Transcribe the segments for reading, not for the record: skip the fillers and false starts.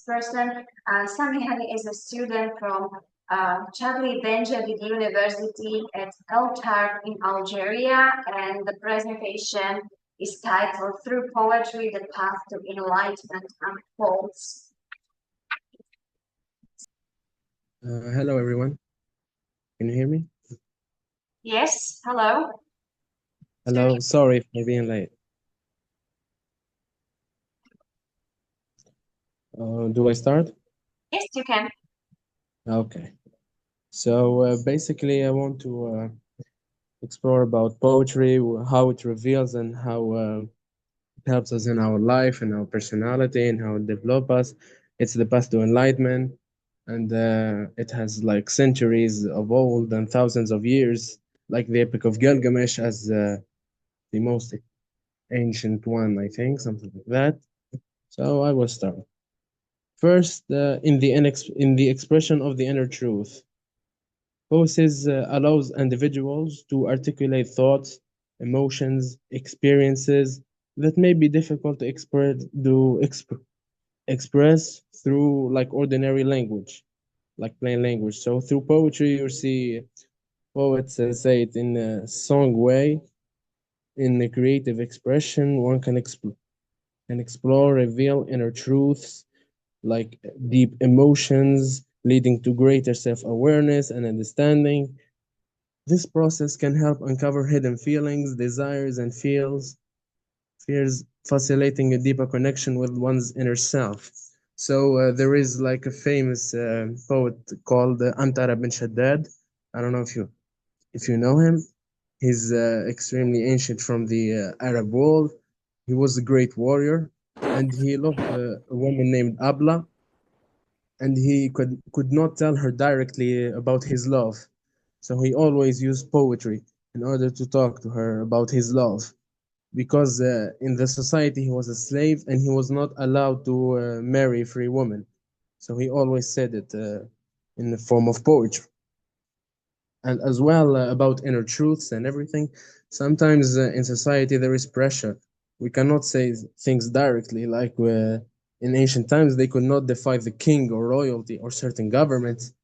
person. Samy Hani is a student from Charlie Benjamin University at El Tarf in Algeria, and the presentation is titled "Through Poetry, the Path to Enlightenment Unfolds." Hello, everyone. Can you hear me? Yes, hello. Hello. Sorry for being late. Do I start? Yes, you can. Okay. So basically, I want to explore about poetry, how it reveals and how it helps us in our life and our personality and how it develops us. It's the path to enlightenment, and it has like centuries of old and thousands of years, like the Epic of Gilgamesh as the most ancient one, I think, something like that. So I will start. First, in the expression of the inner truth, poesis allows individuals to articulate thoughts, emotions, experiences that may be difficult to express through like ordinary language, like plain language. So through poetry, you see poets say it in a song way, in a creative expression. One can explore, reveal inner truths like deep emotions leading to greater self-awareness and understanding. This process can help uncover hidden feelings, desires, and fears, facilitating a deeper connection with one's inner self. So there is like a famous poet called Antara bin Shaddad. I don't know if you know him. He's extremely ancient from the Arab world. He was a great warrior, and he loved a woman named Abla, and he could not tell her directly about his love. So he always used poetry in order to talk to her about his love. Because in the society he was a slave and he was not allowed to marry a free woman. So he always said it in the form of poetry. And as well about inner truths and everything, sometimes in society there is pressure. We cannot say things directly, like in ancient times they could not defy the king or royalty or certain governments.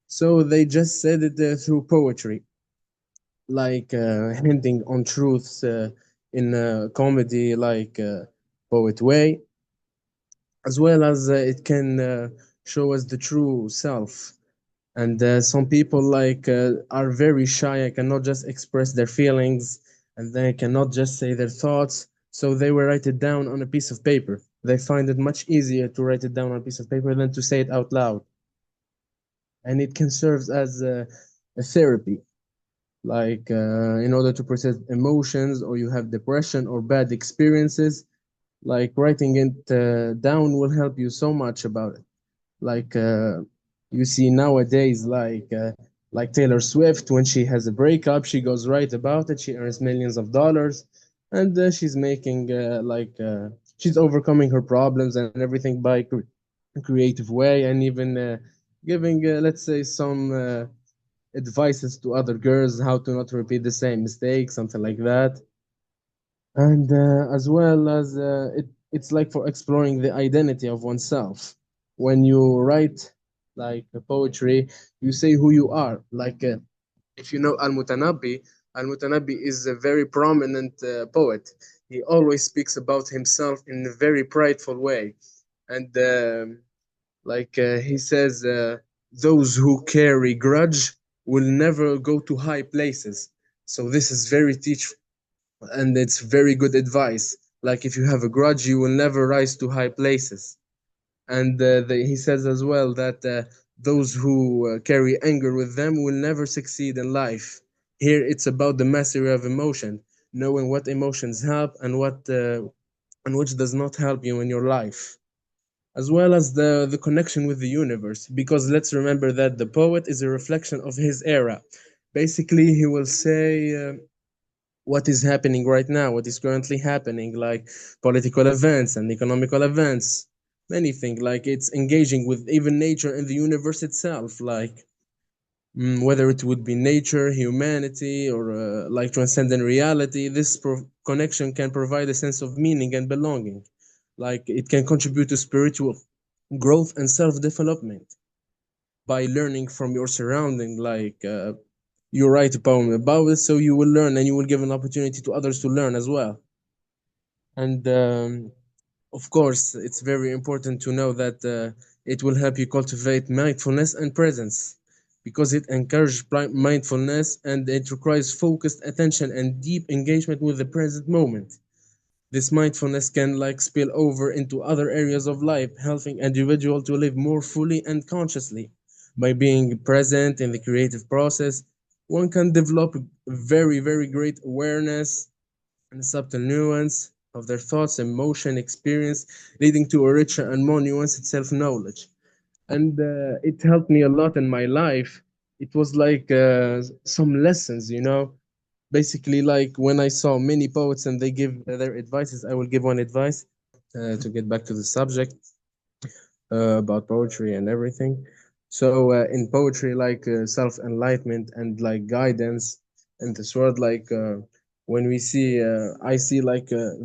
So they just said it through poetry, like hinting on truths in a comedy like poet way, as well as it can show us the true self. And some people like are very shy and cannot just express their feelings, and they cannot just say their thoughts, so they will write it down on a piece of paper. They find it much easier to write it down on a piece of paper than to say it out loud, and it can serve as a therapy, like in order to process emotions, or you have depression or bad experiences, like writing it down will help you so much about it. Like you see nowadays, like Taylor Swift, when she has a breakup, she goes right about it. She earns millions of dollars, and she's making she's overcoming her problems and everything by a creative way, and even giving let's say some advices to other girls how to not repeat the same mistake, something like that. And as well as it's like for exploring the identity of oneself. When you write like poetry, you say who you are. Like if you know Al-Mutanabbi is a very prominent poet. He always speaks about himself in a very prideful way, and he says, those who carry grudge will never go to high places. So this is very teachable, and it's very good advice. Like if you have a grudge, you will never rise to high places. And he says as well that those who carry anger with them will never succeed in life. Here it's about the mastery of emotion, knowing what emotions help and which does not help you in your life, as well as the connection with the universe. Because let's remember that the poet is a reflection of his era. Basically, he will say what is happening right now, what is currently happening, like political events and economical events, many things. Like it's engaging with even nature and the universe itself, like whether it would be nature, humanity, or like transcendent reality. This connection can provide a sense of meaning and belonging. Like it can contribute to spiritual growth and self-development by learning from your surrounding. You write a poem about it, so you will learn and you will give an opportunity to others to learn as well. And of course, it's very important to know that it will help you cultivate mindfulness and presence because it encourages mindfulness and it requires focused attention and deep engagement with the present moment. This mindfulness can spill over into other areas of life, helping individual to live more fully and consciously. By being present in the creative process, one can develop very great awareness and subtle nuance of their thoughts, emotion, experience, leading to a richer and more nuanced self-knowledge. And it helped me a lot in my life. It was like some lessons, basically like when I saw many poets and they give their advices, I will give one advice to get back to the subject about poetry and everything. So in poetry, self enlightenment and like guidance in this world, when we see, I see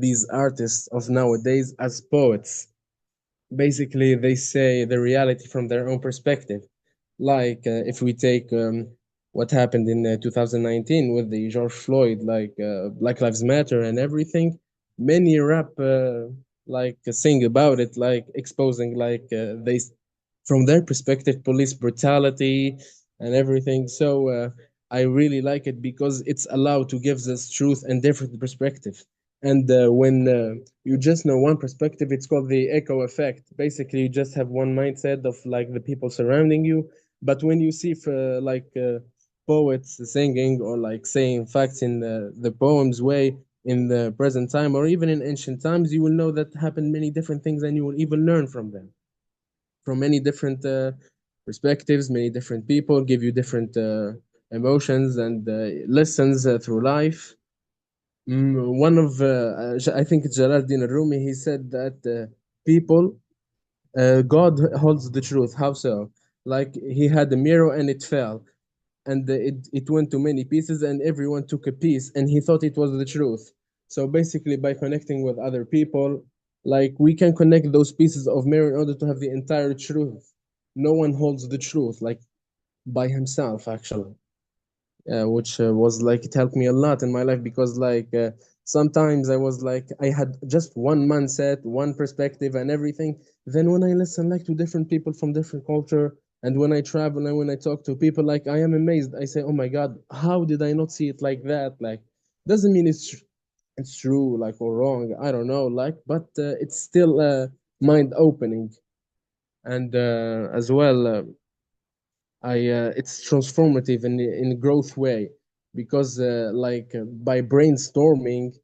these artists of nowadays as poets. Basically, they say the reality from their own perspective. If we take what happened in 2019 with the George Floyd, Black Lives Matter and everything, many rap sing about it, like exposing from their perspective police brutality and everything. So I really like it because it's allowed to give us truth and different perspective. And when you just know one perspective, it's called the echo effect. Basically, you just have one mindset of like the people surrounding you. But when you see poets singing or like saying facts in the poem's way in the present time or even in ancient times, you will know that happened many different things and you will even learn from them, from many different perspectives. Many different people give you different emotions and lessons through life. One of, I think it's Jalaluddin Rumi, he said that God holds the truth. How so? Like he had a mirror and it fell, and it went to many pieces, and everyone took a piece, and he thought it was the truth. So basically, by connecting with other people, like we can connect those pieces of mirror in order to have the entire truth. No one holds the truth, like by himself, actually, which was like it helped me a lot in my life because sometimes I was like I had just one mindset, one perspective, and everything. Then when I listen like to different people from different culture, and when I travel and when I talk to people, like I am amazed. I say, "Oh my God, how did I not see it like that?" Like doesn't mean it's true like or wrong. I don't know, but it's still mind opening, and as well. I it's transformative in a growth way because by brainstorming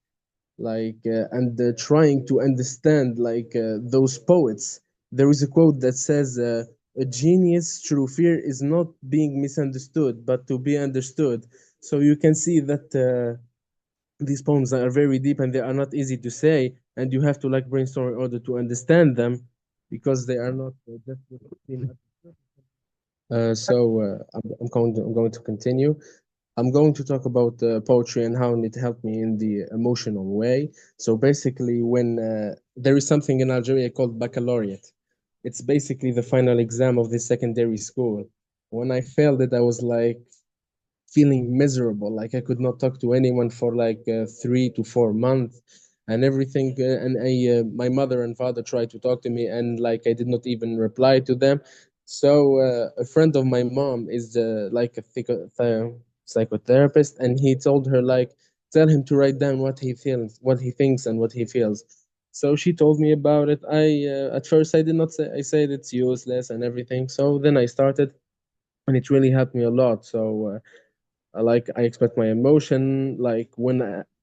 and trying to understand those poets. There is a quote that says, "A genius true fear is not being misunderstood, but to be understood." So you can see that these poems are very deep and they are not easy to say, and you have to like brainstorm in order to understand them because they are not just I'm going to continue. I'm going to talk about poetry and how it helped me in the emotional way. So basically, when there is something in Algeria called baccalaureate, it's basically the final exam of the secondary school. When I failed it, I was like feeling miserable. Like I could not talk to anyone for 3 to 4 months and everything. My mother and father tried to talk to me, and like I did not even reply to them. So a friend of my mom is psychotherapist, and he told her like tell him to write down what he feels, what he thinks, and what he feels. So she told me about it. I at first I did not say. I said it's useless and everything. So then I started, and it really helped me a lot. So. I expect my emotion. Like when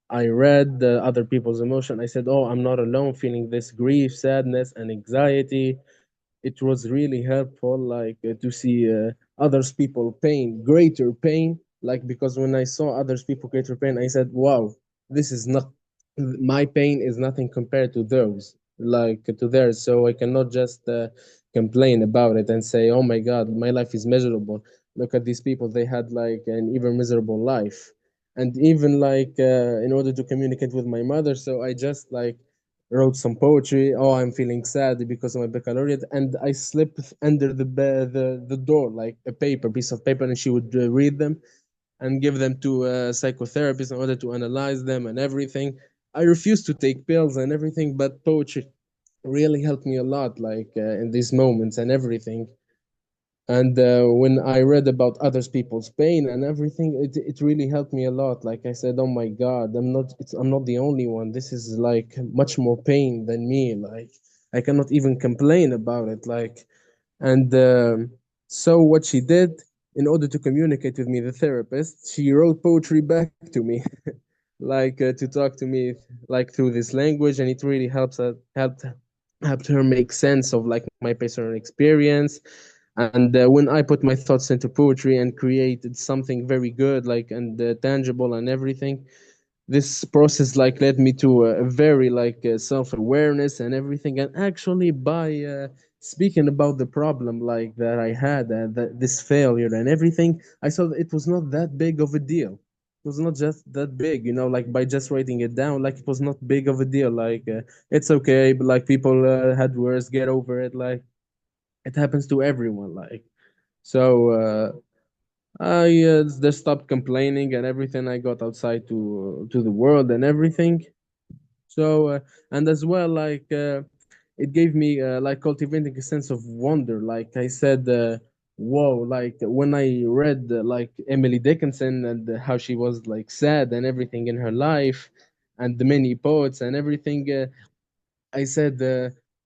I read the other people's emotion, I said, "Oh, I'm not alone feeling this grief, sadness, and anxiety." It was really helpful to see others people pain, greater pain, because when I saw others people greater pain, I said, wow, this is not my pain is nothing compared to those, to theirs. So I cannot just complain about it and say, oh my god, my life is miserable. Look at these people, they had like an even miserable life. And even in order to communicate with my mother, so I just wrote some poetry. Oh, I'm feeling sad because of my baccalaureate, and I slipped under the door like a paper, piece of paper, and she would read them and give them to a psychotherapist in order to analyze them and everything. I refused to take pills and everything, but poetry really helped me a lot, like in these moments and everything. And when I read about others people's pain and everything, it really helped me a lot. Like I said, oh my God, I'm not the only one. This is like much more pain than me. Like I cannot even complain about it. Like and so what she did in order to communicate with me, the therapist, she wrote poetry back to me, like to talk to me like through this language, and it really helped her make sense of like my personal experience. And when I put my thoughts into poetry and created something very good, like and tangible and everything, this process like led me to a very like self-awareness and everything. And actually by speaking about the problem like that I had, this failure and everything, I saw that it was not that big of a deal. It was not just that big, you know, like by just writing it down, like it was not big of a deal. Like it's okay, but like people had worse, get over it. Like it happens to everyone. Like so I just stopped complaining and everything. I got outside to the world and everything. So and as well, like it gave me like cultivating a sense of wonder. Like I said, whoa! Like when I read like Emily Dickinson and how she was like sad and everything in her life, and the many poets and everything. I said,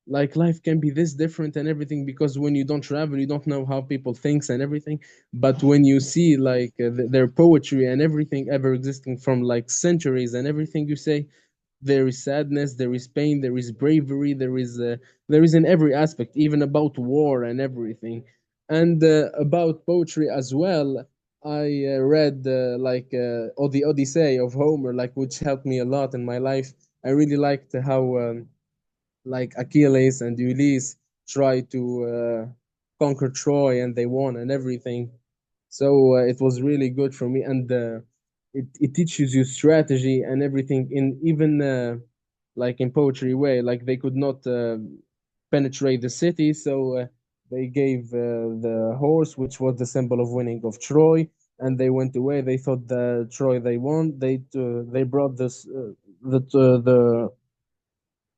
like life can be this different and everything because when you don't travel, you don't know how people thinks and everything. But when you see like their poetry and everything ever existing from like centuries and everything, you say there is sadness, there is pain, there is bravery, there is in every aspect, even about war and everything. And about poetry as well, I read the Odyssey of Homer, like which helped me a lot in my life. I really liked how like Achilles and Ulysses tried to conquer Troy and they won and everything. So it was really good for me, and it teaches you strategy and everything in even like in poetry way. Like they could not penetrate the city, so they gave the horse, which was the symbol of winning of Troy, and they went away. They thought the Troy they won. They brought this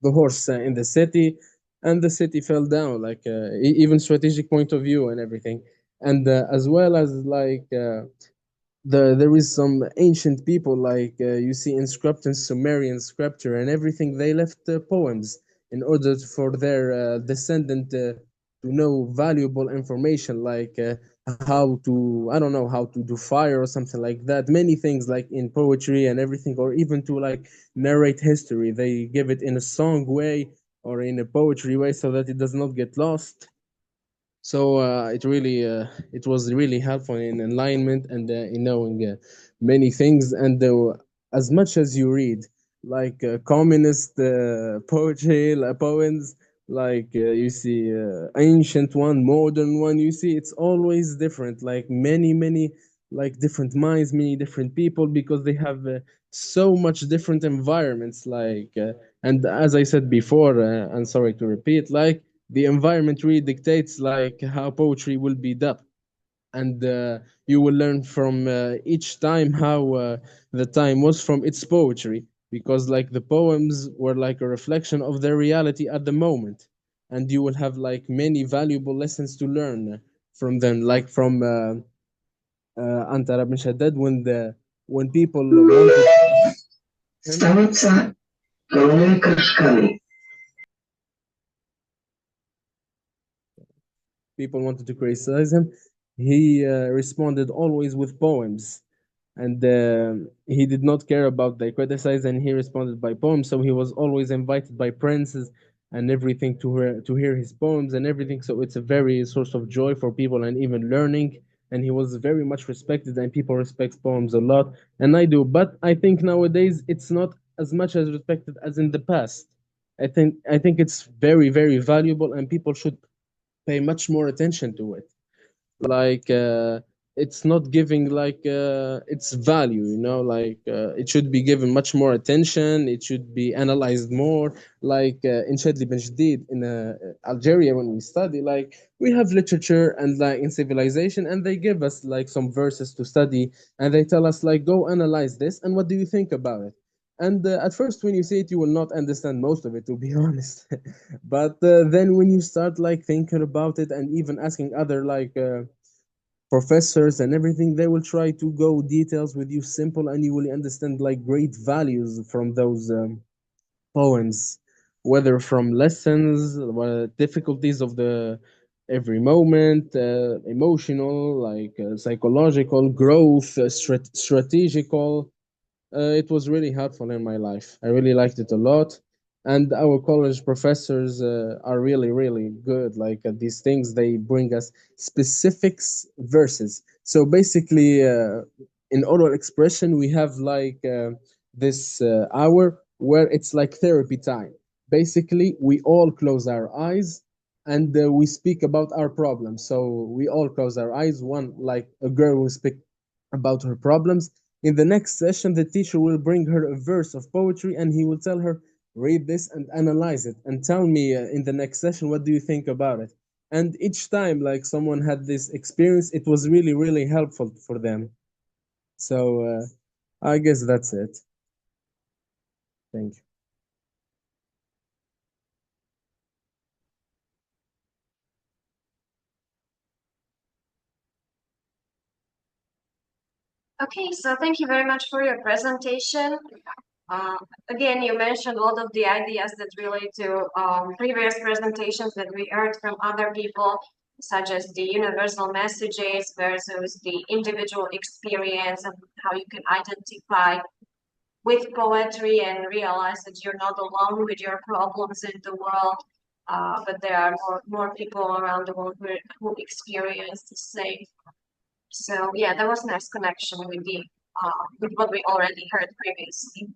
the horse in the city, and the city fell down. Like even strategic point of view and everything, and as well as like. There is some ancient people like you see inscribed in Sumerian scripture and everything. They left poems in order for their descendant to know valuable information like how to I don't know how to do fire or something like that. Many things like in poetry and everything, or even to like narrate history. They give it in a song way or in a poetry way so that it does not get lost. So it was really helpful in alignment and in knowing many things. And as much as you read like communist poetry, like poems, like you see ancient one, modern one, you see it's always different. Like many like different minds, many different people because they have so much different environments. Like and as I said before, and sorry to repeat, like the environment really dictates like how poetry will be done, and you will learn from each time how the time was from its poetry, because like the poems were like a reflection of their reality at the moment, and you will have like many valuable lessons to learn from them, like from Anta Ibn Shaddad, when people wanted him, people wanted to criticize him, he responded always with poems, and he did not care about the criticize, and he responded by poems. So he was always invited by princes and everything to hear his poems and everything. So it's a very source of joy for people and even learning. And he was very much respected, and people respect poems a lot, and I do. But I think nowadays it's not as much as respected as in the past. I think it's very valuable, and people should pay much more attention to it. Like it's not giving like its value, you know, like it should be given much more attention, it should be analyzed more. Like in Shadli Ben Jadid in Algeria, when we study, like we have literature and like in civilization, and they give us like some verses to study, and they tell us like go analyze this and what do you think about it. And at first when you see it you will not understand most of it, to be honest. But then when you start like thinking about it and even asking other like professors and everything, they will try to go details with you simple, and you will understand like great values from those poems, whether from lessons, difficulties of the every moment, emotional, like psychological growth, strategical. It was really helpful in my life. I really liked it a lot. And our college professors are really, really good. Like these things, they bring us specifics verses. So basically, in oral expression, we have like this hour where it's like therapy time. Basically, we all close our eyes and we speak about our problems. So we all close our eyes. One, like a girl will speak about her problems. In the next session, the teacher will bring her a verse of poetry and he will tell her, read this and analyze it and tell me in the next session, what do you think about it? And each time, like someone had this experience, it was really, really helpful for them. So I guess that's it. Thank you. Okay, so thank you very much for your presentation. Uh, Again, you mentioned a lot of the ideas that relate to previous presentations that we heard from other people, such as the universal messages versus the individual experience and how you can identify with poetry and realize that you're not alone with your problems in the world, but there are more people around the world who experience the same. So yeah, that was a nice connection with the with what we already heard previously.